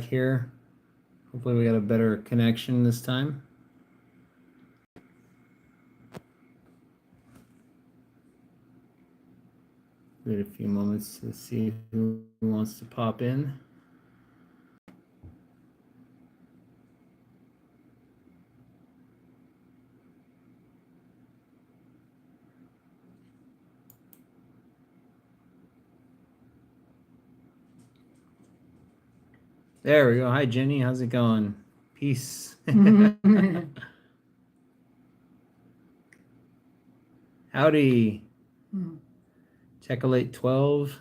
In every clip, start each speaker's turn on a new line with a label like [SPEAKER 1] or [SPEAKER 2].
[SPEAKER 1] here. Hopefully we got a better connection this time. Wait a few moments to see who wants to pop in. There we go. Hi, Jenny. How's it going? Peace. Howdy. Techolate 12.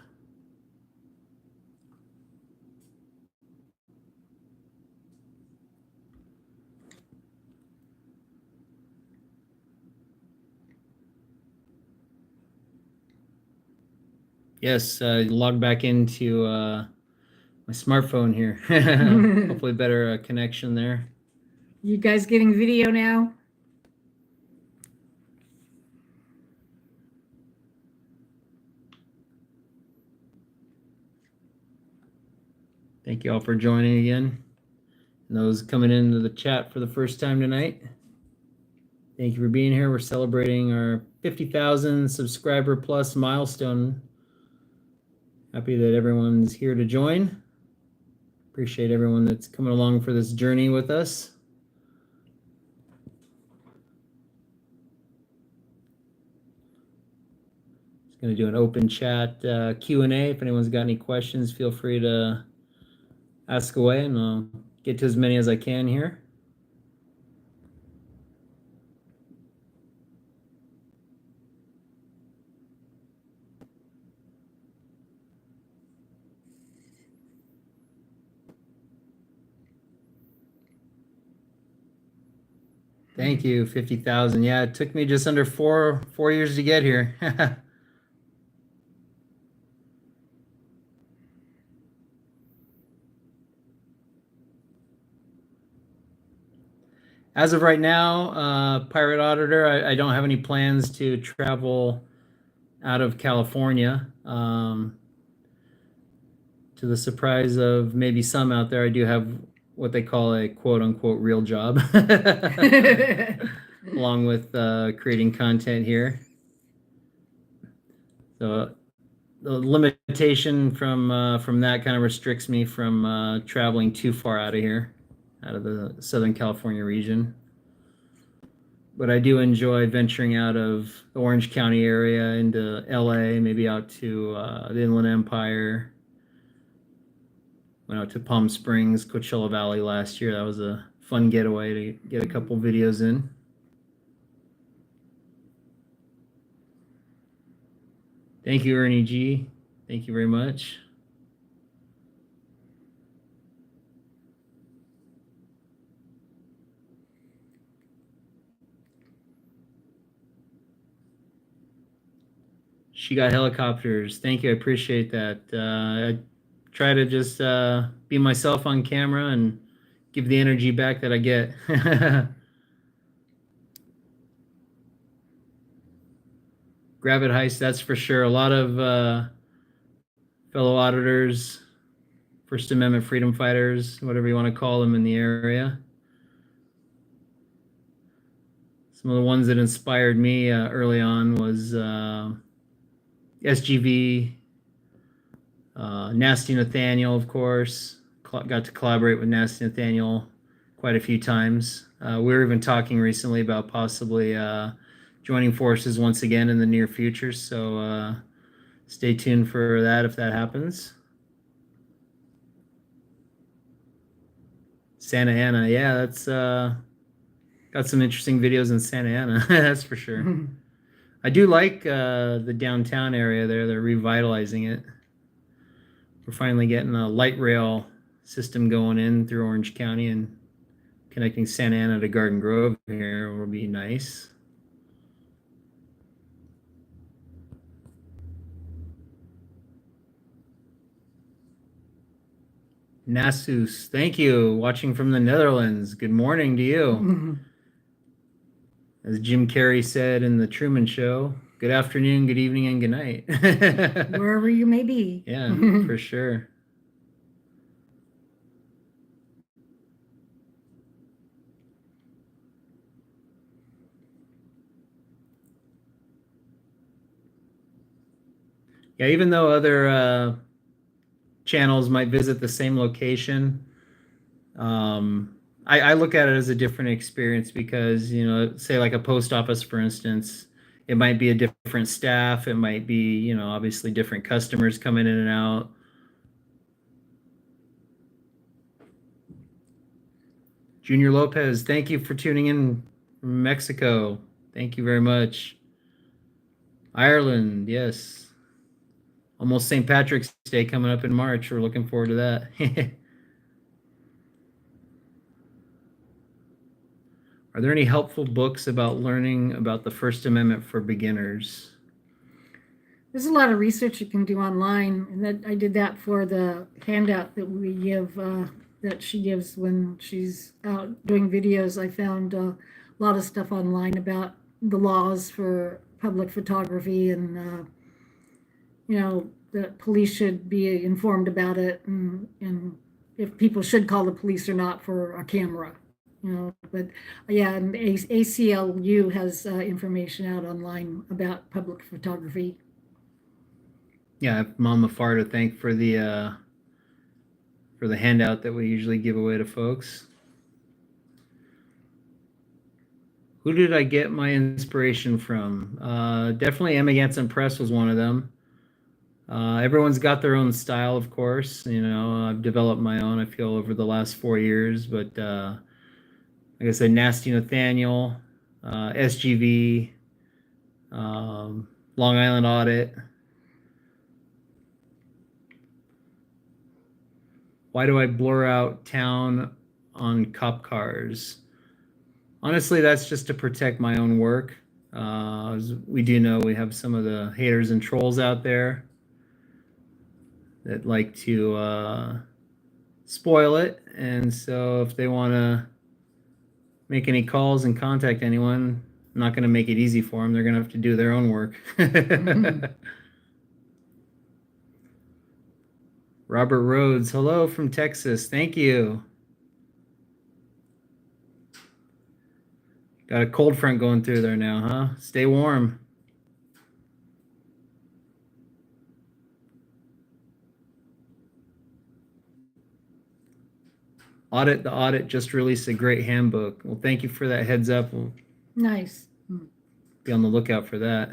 [SPEAKER 1] Yes, log back into my smartphone here. Hopefully better connection there.
[SPEAKER 2] You guys getting video now?
[SPEAKER 1] Thank you all for joining again. And those coming into the chat for the first time tonight, thank you for being here. We're celebrating our 50,000 subscriber plus milestone. Happy that everyone's here to join. Appreciate everyone that's coming along for this journey with us. Just going to do an open chat Q&A. If anyone's got any questions, feel free to ask away, and I'll get to as many as I can here. Thank you, 50,000. Yeah, it took me just under four years to get here. As of right now, Pirate Auditor, I don't have any plans to travel out of California. To the surprise of maybe some out there, I do have what they call a quote-unquote real job, along with creating content here. So the limitation from that kind of restricts me from traveling too far out of here, out of the Southern California region. But I do enjoy venturing out of the Orange County area into LA, maybe out to the Inland Empire. Went out to Palm Springs, Coachella Valley last year. That was a fun getaway to get a couple videos in. Thank you, Ernie G. Thank you very much. She got helicopters. Thank you. I appreciate that. I try to just be myself on camera and give the energy back that I get. Grab it heist, that's for sure. A lot of fellow auditors, First Amendment freedom fighters, whatever you want to call them in the area. Some of the ones that inspired me early on was SGV, Nasty Nathaniel, of course. Got to collaborate with Nasty Nathaniel quite a few times. We were even talking recently about possibly joining forces once again in the near future, so stay tuned for that if that happens. Santa Ana, yeah, that's got some interesting videos in Santa Ana, that's for sure. I do like the downtown area there. They're revitalizing it. We're finally getting a light rail system going in through Orange County, and connecting Santa Ana to Garden Grove here will be nice. Nasus, thank you. Watching from the Netherlands. Good morning to you. As Jim Carrey said in The Truman Show, good afternoon, good evening, and good night.
[SPEAKER 2] Wherever you may be.
[SPEAKER 1] Yeah, for sure. Yeah, even though other channels might visit the same location, I look at it as a different experience because, say like a post office, for instance, it might be a different staff. It might be, obviously different customers coming in and out. Junior Lopez, thank you for tuning in from Mexico. Thank you very much. Ireland, yes. Almost St. Patrick's Day coming up in March. We're looking forward to that. Are there any helpful books about learning about the First Amendment for beginners?
[SPEAKER 2] There's a lot of research you can do online, and that I did that for the handout that we give, that she gives when she's out doing videos. I found a lot of stuff online about the laws for public photography, and that police should be informed about it, and if people should call the police or not for a camera. But yeah, and ACLU has information out online about public photography.
[SPEAKER 1] Yeah, I have Mama Far to thank for the handout that we usually give away to folks. Who did I get my inspiration from? Definitely Emma Ganson Press was one of them. Everyone's got their own style, of course. I've developed my own, I feel, over the last 4 years. But like I said, Nasty Nathaniel, SGV, Long Island Audit. Why do I blur out town on cop cars? Honestly, that's just to protect my own work. As we do know, we have some of the haters and trolls out there that like to spoil it. And so if they want to make any calls and contact anyone, I'm not going to make it easy for them. They're going to have to do their own work. Robert Rhodes, hello from Texas. Thank you. Got a cold front going through there now, huh? Stay warm. Audit the Audit just released a great handbook. Well, thank you for that heads up. We'll
[SPEAKER 2] Nice.
[SPEAKER 1] be on the lookout for that.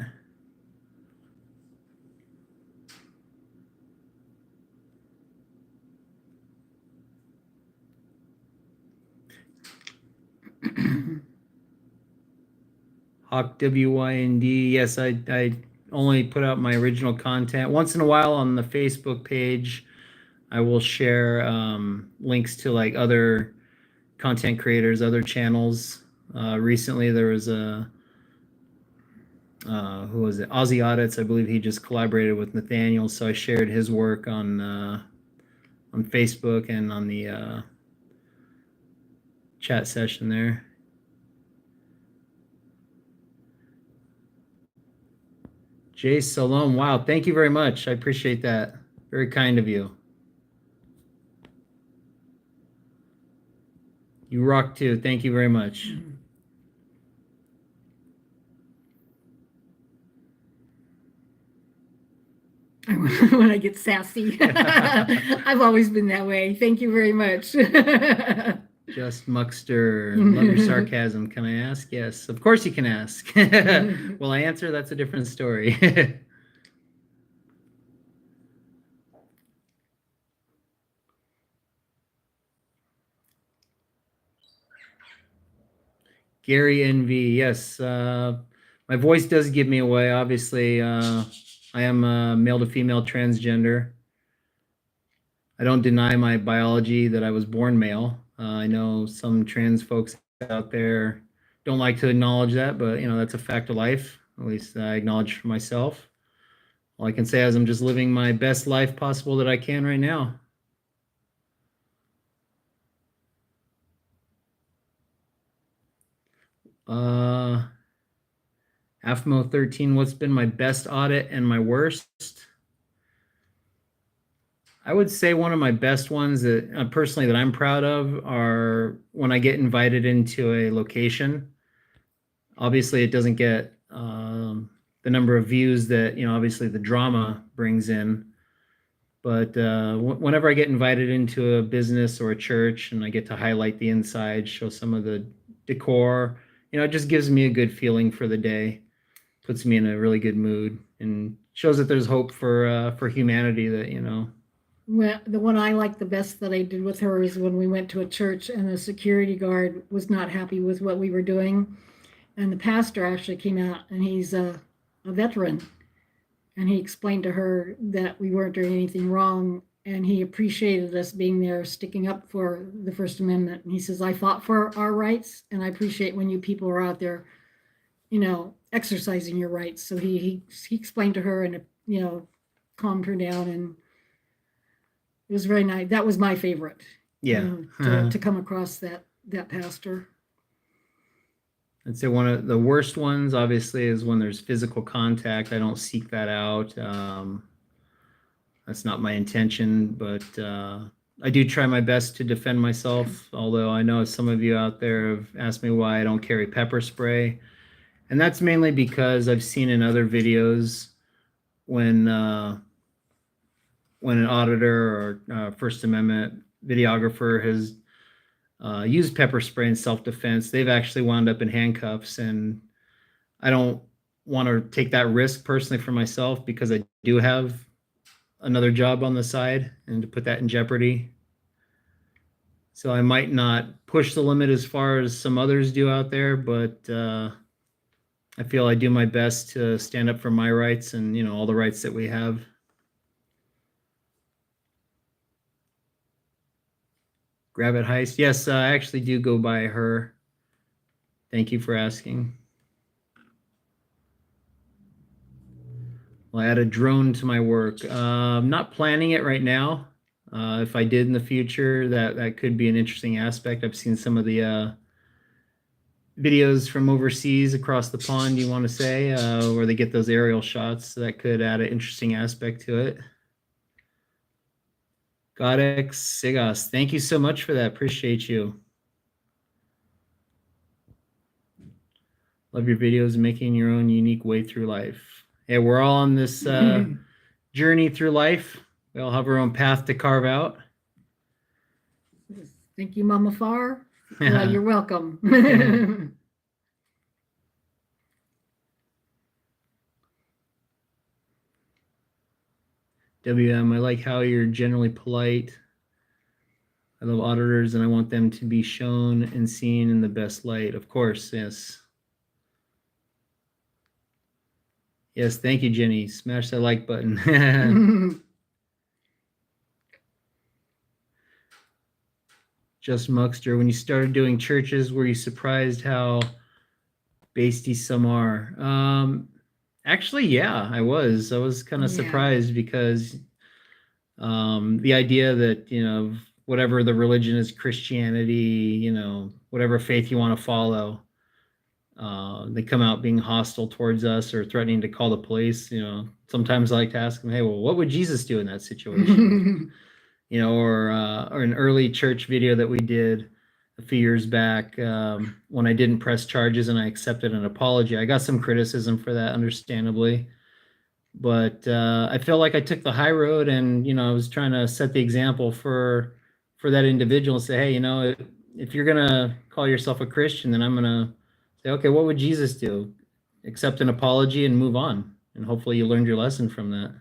[SPEAKER 1] Hawk WYND. Yes, I only put out my original content. Once in a while on the Facebook page, I will share links to like other content creators, other channels. Recently, there was a who was it? Aussie Audits. I believe he just collaborated with Nathaniel, so I shared his work on Facebook and on the chat session there. Jay Salom. Wow, thank you very much. I appreciate that. Very kind of you. You rock too. Thank you very much.
[SPEAKER 2] When I get sassy. I've always been that way. Thank you very much.
[SPEAKER 1] Just Muckster, love your sarcasm. Can I ask? Yes, of course you can ask. Will I answer? That's a different story. Gary NV, yes. My voice does give me away. Obviously, I am a male to female transgender. I don't deny my biology that I was born male. I know some trans folks out there don't like to acknowledge that, but that's a fact of life. At least I acknowledge for myself. All I can say is I'm just living my best life possible that I can right now. AFMO 13, what's been my best audit and my worst? I would say one of my best ones that personally that I'm proud of are when I get invited into a location. Obviously, it doesn't get the number of views that, obviously the drama brings in. But whenever I get invited into a business or a church and I get to highlight the inside, show some of the decor, it just gives me a good feeling for the day, puts me in a really good mood, and shows that there's hope for humanity. That.
[SPEAKER 2] Well, the one I like the best that I did with her is when we went to a church and the security guard was not happy with what we were doing. And the pastor actually came out, and he's a veteran. And he explained to her that we weren't doing anything wrong. And he appreciated us being there, sticking up for the First Amendment. And he says, I fought for our rights, and I appreciate when you people are out there, exercising your rights. So he explained to her and, calmed her down, and it was very nice. That was my favorite.
[SPEAKER 1] Yeah.
[SPEAKER 2] To come across that pastor.
[SPEAKER 1] I'd say one of the worst ones, obviously, is when there's physical contact. I don't seek that out. That's not my intention, but I do try my best to defend myself, although I know some of you out there have asked me why I don't carry pepper spray. And that's mainly because I've seen in other videos when an auditor or First Amendment videographer has used pepper spray in self-defense, they've actually wound up in handcuffs. And I don't want to take that risk personally for myself, because I do have another job on the side, and to put that in jeopardy. So I might not push the limit as far as some others do out there, but I feel I do my best to stand up for my rights and, all the rights that we have. Grab it heist. Yes, I actually do go by her. Thank you for asking. Well, I add a drone to my work. I'm not planning it right now. If I did in the future, that could be an interesting aspect. I've seen some of the videos from overseas, across the pond, you want to say, where they get those aerial shots. So that could add an interesting aspect to it. Godex Sigas, thank you so much for that. Appreciate you. Love your videos and making your own unique way through life. Yeah, we're all on this journey through life. We all have our own path to carve out.
[SPEAKER 2] Thank you, Mama Far. You're welcome.
[SPEAKER 1] WM, I like how you're generally polite. I love auditors, and I want them to be shown and seen in the best light. Of course, yes. Yes, thank you, Jenny. Smash that like button. Just Muckster, when you started doing churches, were you surprised how basty some are? Actually, yeah, I was. I was kind of surprised, because the idea that, whatever the religion is, Christianity, whatever faith you want to follow, they come out being hostile towards us or threatening to call the police. Sometimes I like to ask them, hey, well, what would Jesus do in that situation? Or an early church video that we did a few years back, when I didn't press charges and I accepted an apology. I got some criticism for that, understandably. But I feel like I took the high road, and, I was trying to set the example for that individual and say, hey, if you're going to call yourself a Christian, then I'm going to say, okay, what would Jesus do? Accept an apology and move on. And hopefully you learned your lesson from that.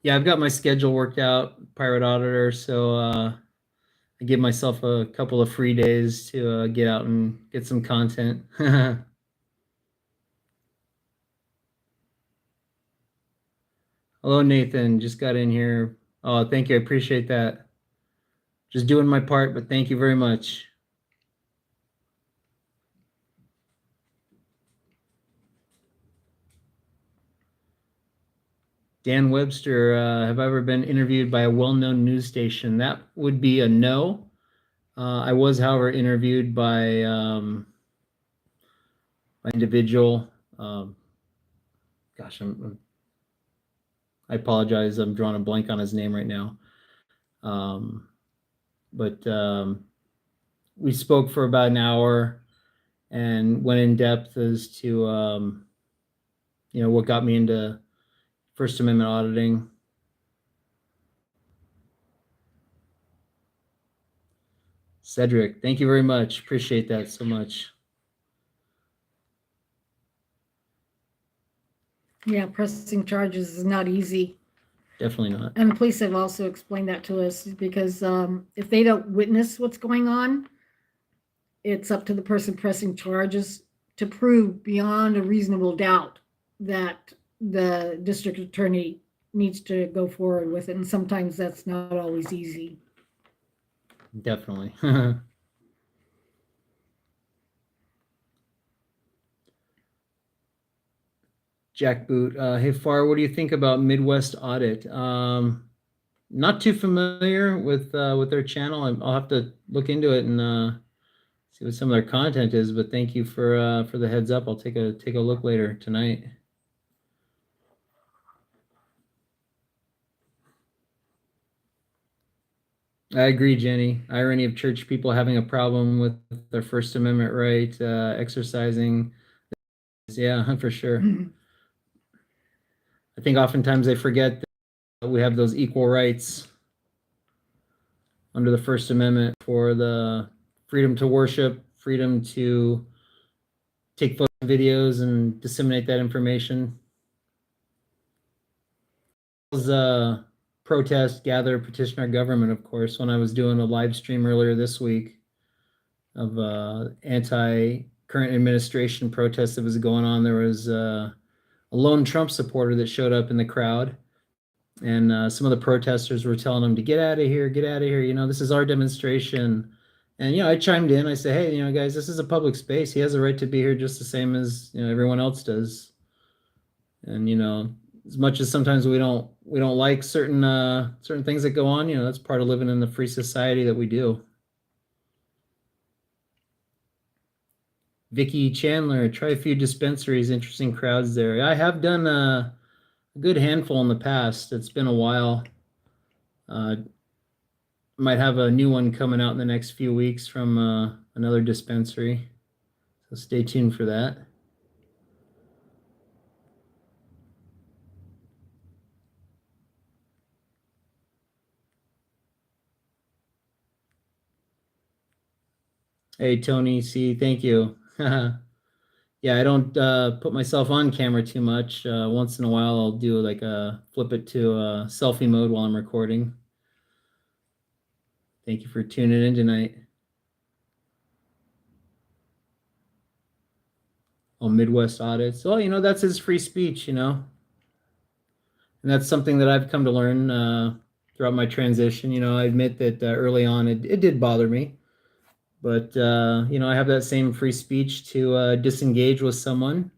[SPEAKER 1] Yeah, I've got my schedule worked out, Pirate Auditor, so I give myself a couple of free days to get out and get some content. Hello, Nathan. Just got in here. Oh, thank you. I appreciate that. Just doing my part, but thank you very much. Dan Webster, have I ever been interviewed by a well-known news station? That would be a no. I was, however, interviewed by an individual. gosh, I apologize. I'm drawing a blank on his name right now. But we spoke for about an hour and went in depth as to what got me into First Amendment auditing. Cedric, thank you very much. Appreciate that so much.
[SPEAKER 2] Yeah, pressing charges is not easy.
[SPEAKER 1] Definitely not.
[SPEAKER 2] And the police have also explained that to us, because if they don't witness what's going on, it's up to the person pressing charges to prove beyond a reasonable doubt that the district attorney needs to go forward with it. And sometimes that's not always easy.
[SPEAKER 1] Definitely. Jackboot, hey Far, what do you think about Midwest Audit? Not too familiar with their channel. I'll have to look into it and see what some of their content is. But thank you for the heads up. I'll take a look later tonight. I agree, Jenny. Irony of church people having a problem with their First Amendment right, exercising. Yeah, for sure. I think oftentimes they forget that we have those equal rights under the First Amendment for the freedom to worship, freedom to take photos and videos and disseminate that information. Protest, gather, petition our government, of course. When I was doing a live stream earlier this week of anti-current administration protests that was going on, there was a lone Trump supporter that showed up in the crowd. And some of the protesters were telling him to get out of here, get out of here. This is our demonstration. And, I chimed in. I said, hey, guys, this is a public space. He has a right to be here just the same as, everyone else does. And, as much as sometimes we don't like certain things that go on, that's part of living in the free society that we do. Vicky Chandler, try a few dispensaries, interesting crowds there. I have done a good handful in the past. It's been a while. Might have a new one coming out in the next few weeks from another dispensary. So stay tuned for that. Hey, Tony C, thank you. Yeah, I don't put myself on camera too much. Once in a while, I'll do like flip it to selfie mode while I'm recording. Thank you for tuning in tonight. Oh, Midwest Audits. Well, that's his free speech, and that's something that I've come to learn throughout my transition. I admit that early on it did bother me. But, I have that same free speech to disengage with someone,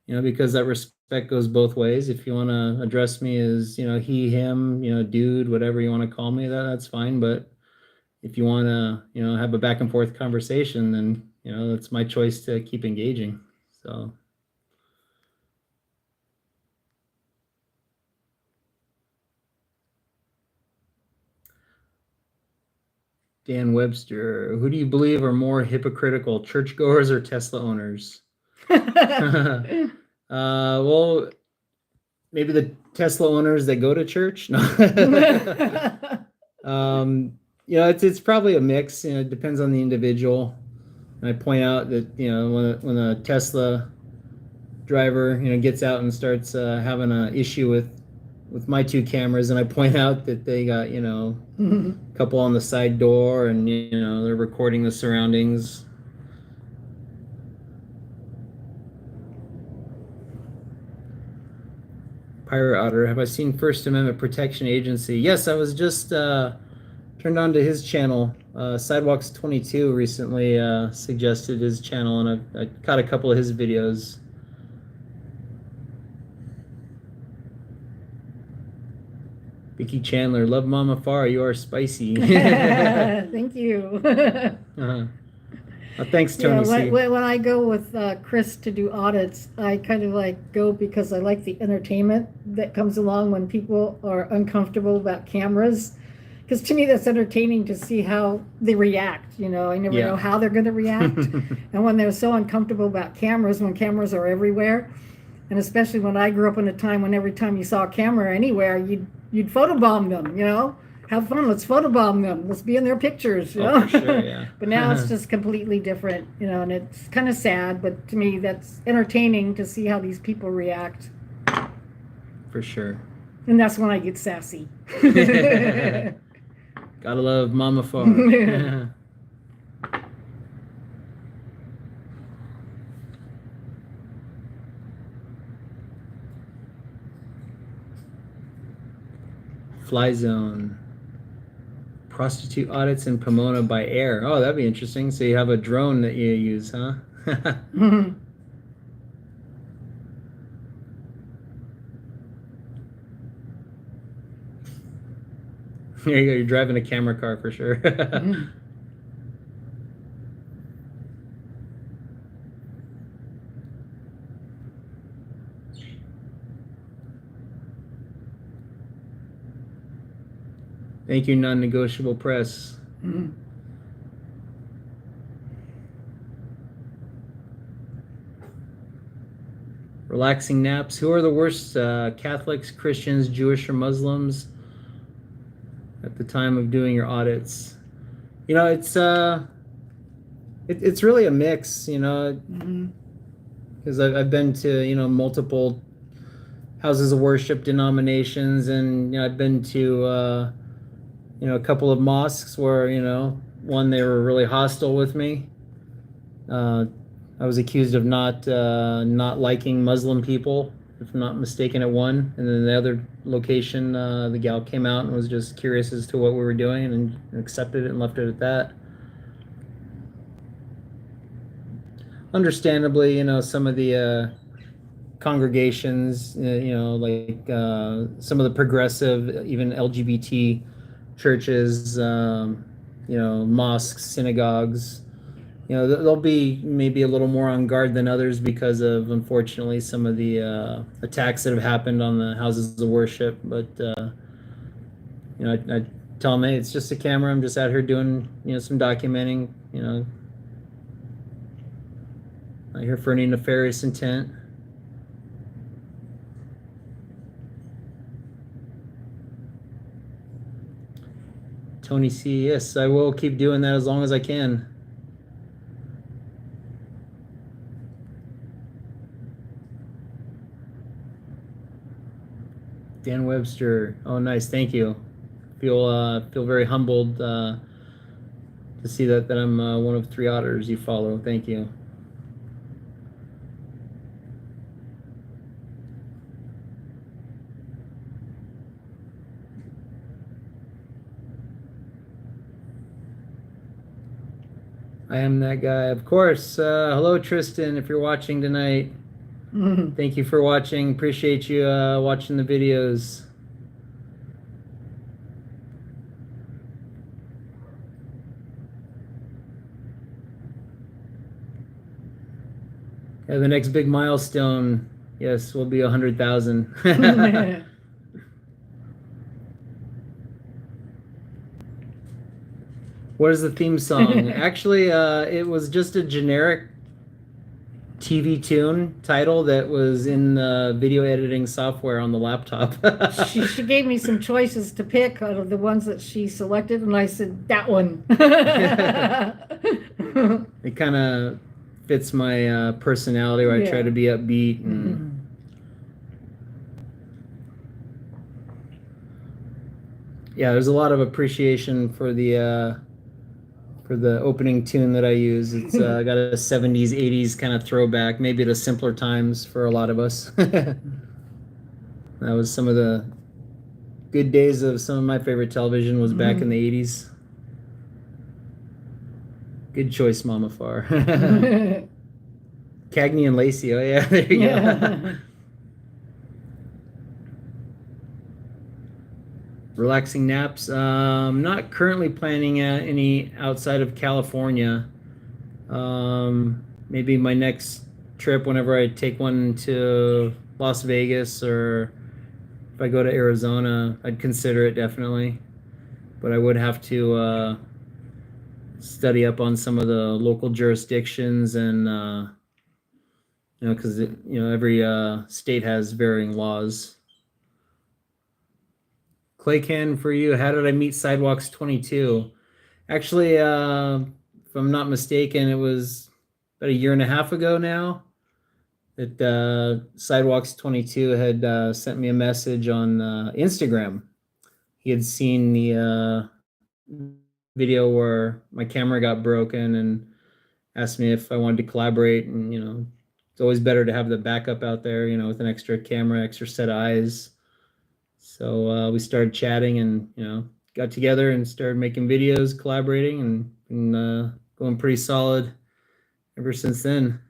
[SPEAKER 1] because that respect goes both ways. If you want to address me as, he, him, dude, whatever you want to call me, that's fine. But if you want to, have a back and forth conversation, then, that's my choice to keep engaging. So. Dan Webster, who do you believe are more hypocritical, churchgoers or Tesla owners? Well, maybe the Tesla owners that go to church. No. It's probably a mix. It depends on the individual. And I point out that when a Tesla driver gets out and starts having an issue with my two cameras, and I point out that they got a couple on the side door, and they're recording the surroundings. Pirate Otter, have I seen First Amendment Protection Agency? Yes, I was just turned on to his channel. Sidewalks 22 recently suggested his channel, and I caught a couple of his videos. Vicky Chandler, love Mama Farah, you are spicy.
[SPEAKER 2] Thank you.
[SPEAKER 1] Thanks,
[SPEAKER 2] Yeah,
[SPEAKER 1] Tony C.
[SPEAKER 2] when I go with Chris to do audits, I kind of like go because I like the entertainment that comes along when people are uncomfortable about cameras. Because to me, that's entertaining to see how they react. You know, I never know how they're going to react. And when they're so uncomfortable about cameras, when cameras are everywhere, and especially when I grew up in a time when every time you saw a camera anywhere, you'd photobomb them, you know? Have fun, let's photobomb them. Let's be in their pictures, you know?
[SPEAKER 1] For sure, yeah.
[SPEAKER 2] But now it's just completely different, you know, and it's kind of sad, but to me that's entertaining to see how these people react.
[SPEAKER 1] For sure.
[SPEAKER 2] And that's when I get sassy.
[SPEAKER 1] Gotta love Mama Far. Fly Zone. Prostitute audits in Pomona by air. Oh, that'd be interesting. So you have a drone that you use, huh? There you go. You're driving a camera car for sure. Thank you, non-negotiable press. Relaxing naps. Who are the worst, Catholics, Christians, Jewish, or Muslims at the time of doing your audits? You know, it's really a mix, you know, because I've been to, you know, multiple houses of worship, denominations, and, you know, I've been to, you know, a couple of mosques where, you know, one, they were really hostile with me. I was accused of not liking Muslim people, if I'm not mistaken, at one. And then the other location, the gal came out and was just curious as to what we were doing and accepted it and left it at that. Understandably, you know, some of the congregations, you know, like some of the progressive, even LGBT churches, you know, mosques, synagogues, you know, they'll be maybe a little more on guard than others because of, unfortunately, some of the attacks that have happened on the houses of worship. But, you know, I tell them, hey, it's just a camera. I'm just out here doing, you know, some documenting, you know, not here for any nefarious intent. Tony C, yes, I will keep doing that as long as I can. Dan Webster, oh nice, thank you. Feel very humbled to see that I'm one of 3 auditors you follow. Thank you. I am that guy, of course. Hello, Tristan, if you're watching tonight. Thank you for watching. Appreciate you watching the videos. Yeah, the next big milestone, yes, will be 100,000. What is the theme song? Actually, it was just a generic TV tune title that was in the video editing software on the laptop.
[SPEAKER 2] she gave me some choices to pick out of the ones that she selected, and I said, that one.
[SPEAKER 1] It kind of fits my personality, where I try to be upbeat and yeah, there's a lot of appreciation for the opening tune that I use. It's got a 70s, 80s kind of throwback, maybe to simpler times for a lot of us. That was some of the good days of some of my favorite television was back in the 80s. Good choice, Mama Far. Cagney and Lacey, oh yeah, there you go. Relaxing naps. Not currently planning any outside of California. Maybe my next trip, whenever I take one to Las Vegas, or if I go to Arizona, I'd consider it definitely. But I would have to study up on some of the local jurisdictions, and because every state has varying laws. Clay Can for you. How did I meet Sidewalks 22? Actually, if I'm not mistaken, it was about a year and a half ago now that Sidewalks 22 had sent me a message on Instagram. He had seen the video where my camera got broken and asked me if I wanted to collaborate. And, it's always better to have the backup out there, with an extra camera, extra set of eyes. So we started chatting and, got together and started making videos, collaborating, and going pretty solid ever since then.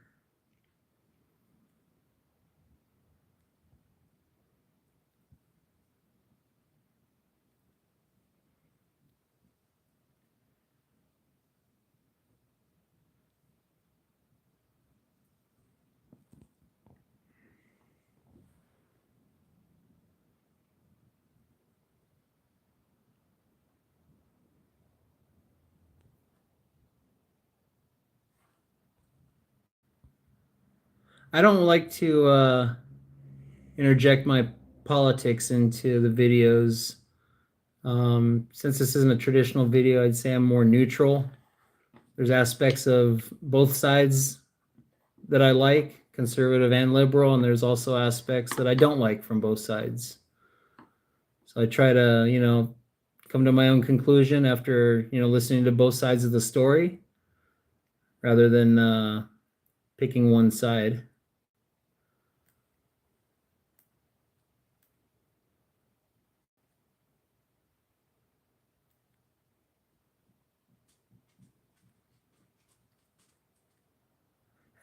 [SPEAKER 1] I don't like to interject my politics into the videos. Since this isn't a traditional video, I'd say I'm more neutral. There's aspects of both sides that I like, conservative and liberal, and there's also aspects that I don't like from both sides. So I try to, come to my own conclusion after, listening to both sides of the story rather than picking one side.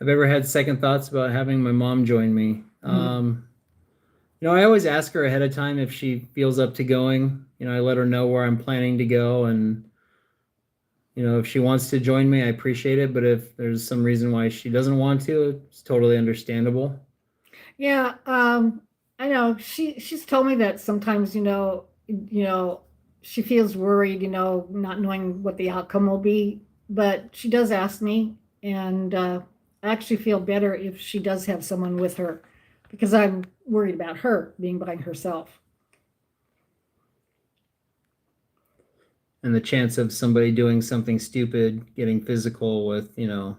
[SPEAKER 1] I've ever had second thoughts about having my mom join me. I always ask her ahead of time if she feels up to going. I let her know where I'm planning to go, and if she wants to join me, I appreciate it. But if there's some reason why she doesn't want to, it's totally understandable.
[SPEAKER 2] Yeah, I know she's told me that sometimes, she feels worried, not knowing what the outcome will be. But she does ask me, and I actually feel better if she does have someone with her, because I'm worried about her being by herself.
[SPEAKER 1] And the chance of somebody doing something stupid, getting physical with, my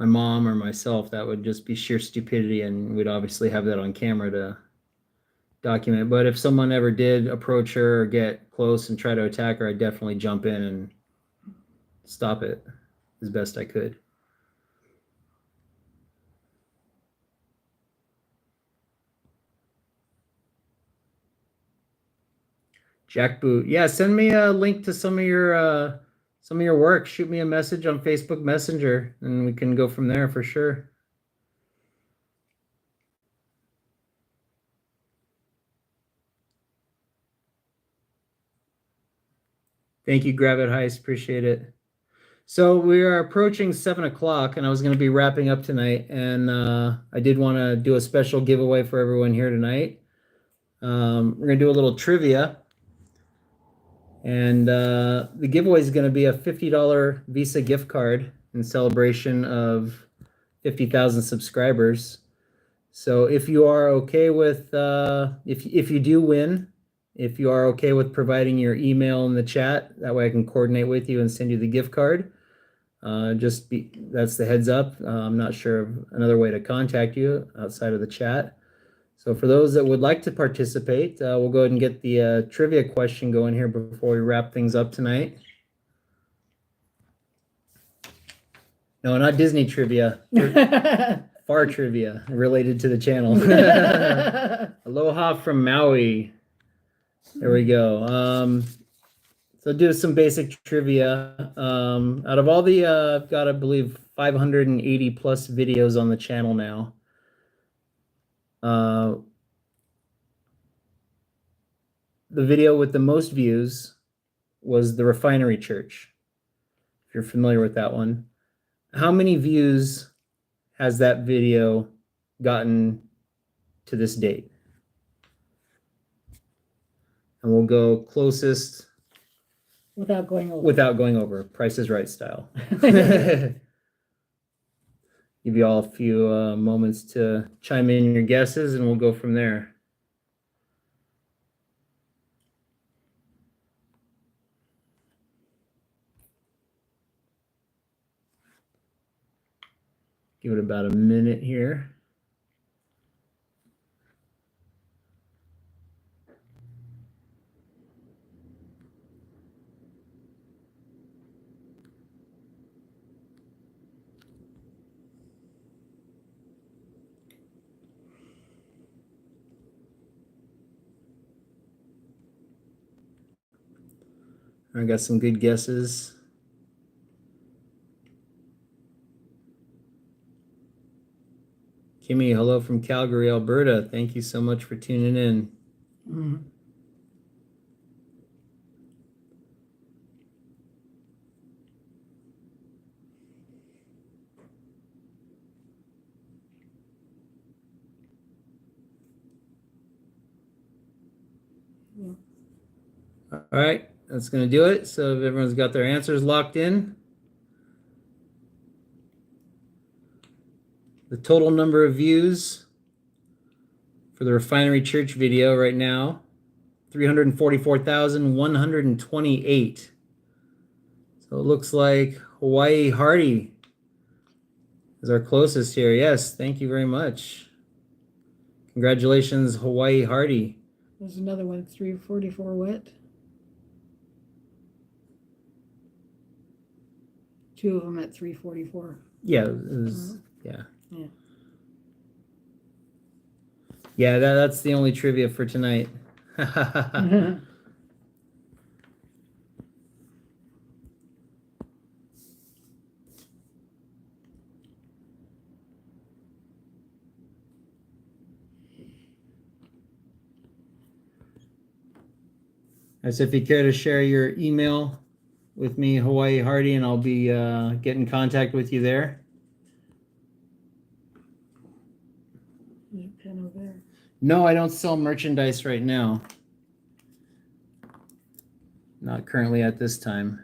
[SPEAKER 1] mom or myself, that would just be sheer stupidity, and we'd obviously have that on camera to document. But if someone ever did approach her or get close and try to attack her, I'd definitely jump in and stop it as best I could. Jackboot, yeah, send me a link to some of your work. Shoot me a message on Facebook Messenger, and we can go from there for sure. Thank you, Gravit Heist. Appreciate it. So we are approaching 7 o'clock, and I was going to be wrapping up tonight, and I did want to do a special giveaway for everyone here tonight. We're going to do a little trivia, and the giveaway is going to be a $50 Visa gift card in celebration of 50,000 subscribers. So if you are okay with, if you do win, if you are okay with providing your email in the chat, that way I can coordinate with you and send you the gift card. That's the heads up. I'm not sure of another way to contact you outside of the chat. So for those that would like to participate, we'll go ahead and get the trivia question going here before we wrap things up tonight. No, not Disney trivia. Far trivia related to the channel. Aloha from Maui. There we go. So do some basic trivia. Out of all the, I've got, I believe, 580 plus videos on the channel now. The video with the most views was the Refinery Church, if you're familiar with that one. How many views has that video gotten to this date? And we'll go closest
[SPEAKER 2] Without going over.
[SPEAKER 1] without going over. Price is Right style. Give you all a few moments to chime in your guesses, and we'll go from there. Give it about a minute here. I got some good guesses. Kimmy, hello from Calgary, Alberta. Thank you so much for tuning in.
[SPEAKER 2] Mm-hmm. Yeah.
[SPEAKER 1] All right, that's going to do it. So if everyone's got their answers locked in, the total number of views for the Refinery Church video right now, 344,128. So it looks like Hawaii Hardy is our closest here. Yes, thank you very much. Congratulations, Hawaii Hardy.
[SPEAKER 2] There's another one, 344 what? Two of them at 344.
[SPEAKER 1] Yeah, it was, yeah.
[SPEAKER 2] Yeah.
[SPEAKER 1] Yeah, that's the only trivia for tonight. As if you care to share your email with me, Hawaii Hardy, and I'll be get in contact with you there.
[SPEAKER 2] There's a pen over there.
[SPEAKER 1] No, I don't sell merchandise right now. Not currently at this time.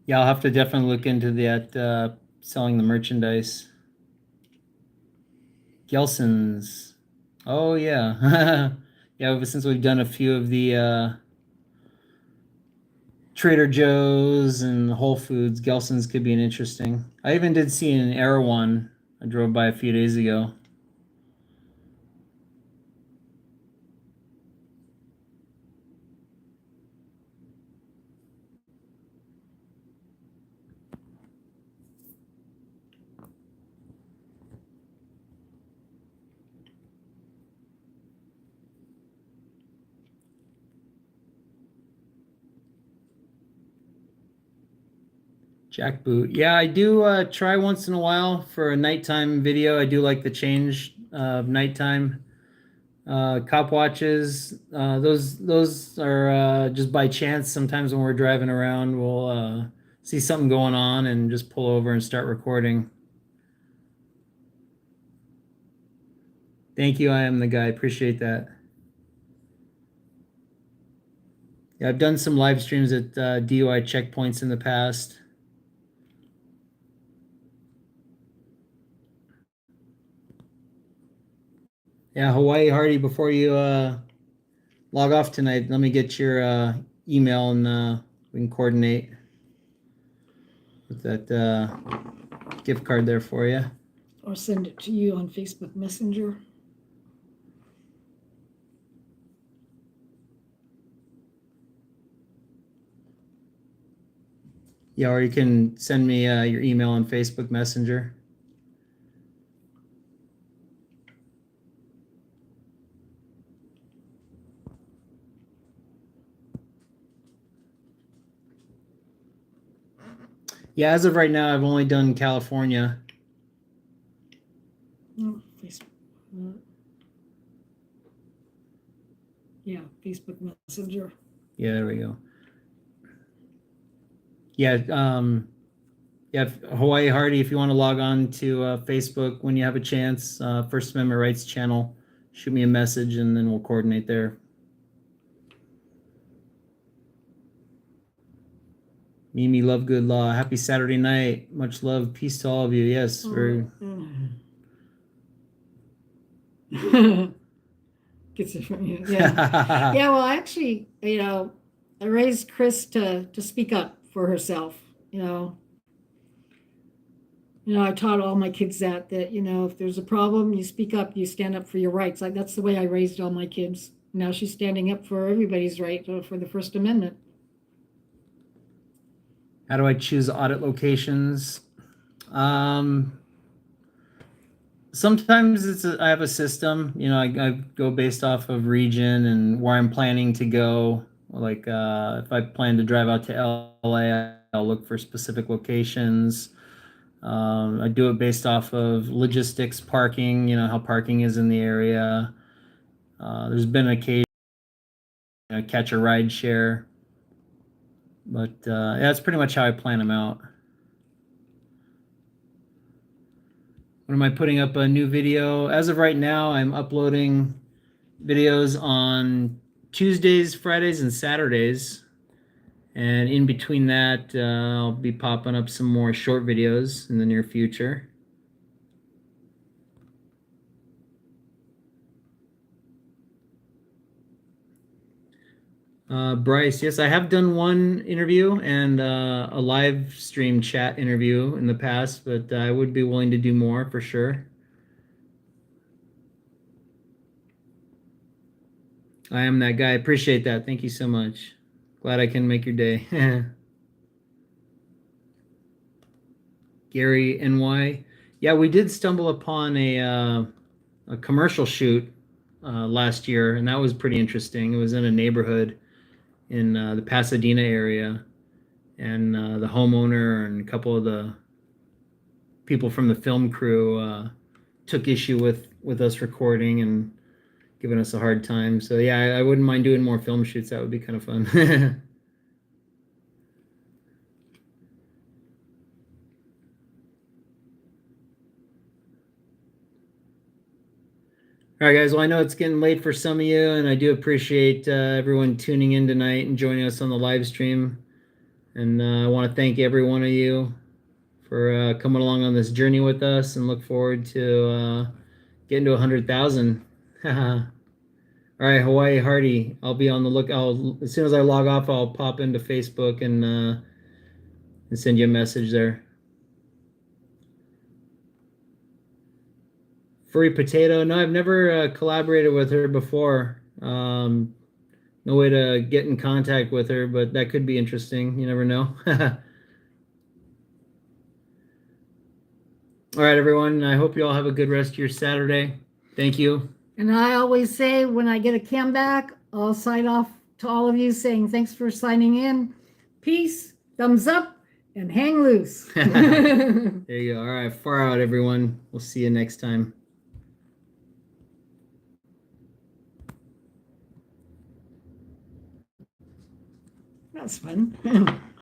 [SPEAKER 1] Yeah, I'll have to definitely look into that selling the merchandise. Gelson's. Oh yeah. Yeah, since we've done a few of the Trader Joe's and Whole Foods, Gelson's could be an interesting. I even did see an Erewhon I drove by a few days ago. Jackboot. Yeah, I do try once in a while for a nighttime video. I do like the change of nighttime. Cop watches. Those are just by chance. Sometimes when we're driving around, we'll see something going on and just pull over and start recording. Thank you. I am the guy. Appreciate that. Yeah, I've done some live streams at DUI checkpoints in the past. Yeah, Hawaii Hardy, before you log off tonight, let me get your email and we can coordinate with that gift card there for you.
[SPEAKER 2] Or send it to you on Facebook Messenger.
[SPEAKER 1] Yeah, or you can send me your email on Facebook Messenger. Yeah, as of right now, I've only done California.
[SPEAKER 2] Oh, Facebook. Yeah, Facebook Messenger.
[SPEAKER 1] Yeah, there we go. Yeah, yeah, Hawaii Hardy, if you want to log on to Facebook when you have a chance, First Amendment Rights channel, shoot me a message and then we'll coordinate there. Mimi Love Good Law, happy Saturday night. Much love, peace to all of you. Yes, very.
[SPEAKER 2] Gets it from you. Yeah. Yeah, well, actually, I raised Chris to speak up for herself, I taught all my kids that if there's a problem, you speak up, you stand up for your rights. Like that's the way I raised all my kids. Now she's standing up for everybody's right for the First Amendment.
[SPEAKER 1] How do I choose audit locations? Sometimes I have a system, I go based off of region and where I'm planning to go. Like if I plan to drive out to LA, I'll look for specific locations. I do it based off of logistics, parking, how parking is in the area. There's been an occasion catch a ride share, but that's pretty much how I plan them out. When am I putting up a new video? As of right now, I'm uploading videos on Tuesdays, Fridays, and Saturdays. And in between that, I'll be popping up some more short videos in the near future. Bryce, yes, I have done one interview and a live stream chat interview in the past, but I would be willing to do more for sure. I am that guy. Appreciate that. Thank you so much. Glad I can make your day. Gary NY. Yeah, we did stumble upon a commercial shoot last year, and that was pretty interesting. It was in a neighborhood in the Pasadena area, and the homeowner and a couple of the people from the film crew took issue with us recording and giving us a hard time. So yeah, I wouldn't mind doing more film shoots. That would be kind of fun. All right, guys. Well, I know it's getting late for some of you, and I do appreciate everyone tuning in tonight and joining us on the live stream. And I want to thank every one of you for coming along on this journey with us, and look forward to getting to 100,000. All right, Hawaii Hardy. I'll be on the lookout. As soon as I log off, I'll pop into Facebook and send you a message there. Furry Potato. No, I've never collaborated with her before. No way to get in contact with her, but that could be interesting. You never know. All right, everyone. I hope you all have a good rest of your Saturday. Thank you.
[SPEAKER 2] And I always say when I get a cam back, I'll sign off to all of you saying thanks for signing in. Peace, thumbs up, and hang loose.
[SPEAKER 1] There you go. All right, far out, everyone. We'll see you next time.
[SPEAKER 2] That's fun.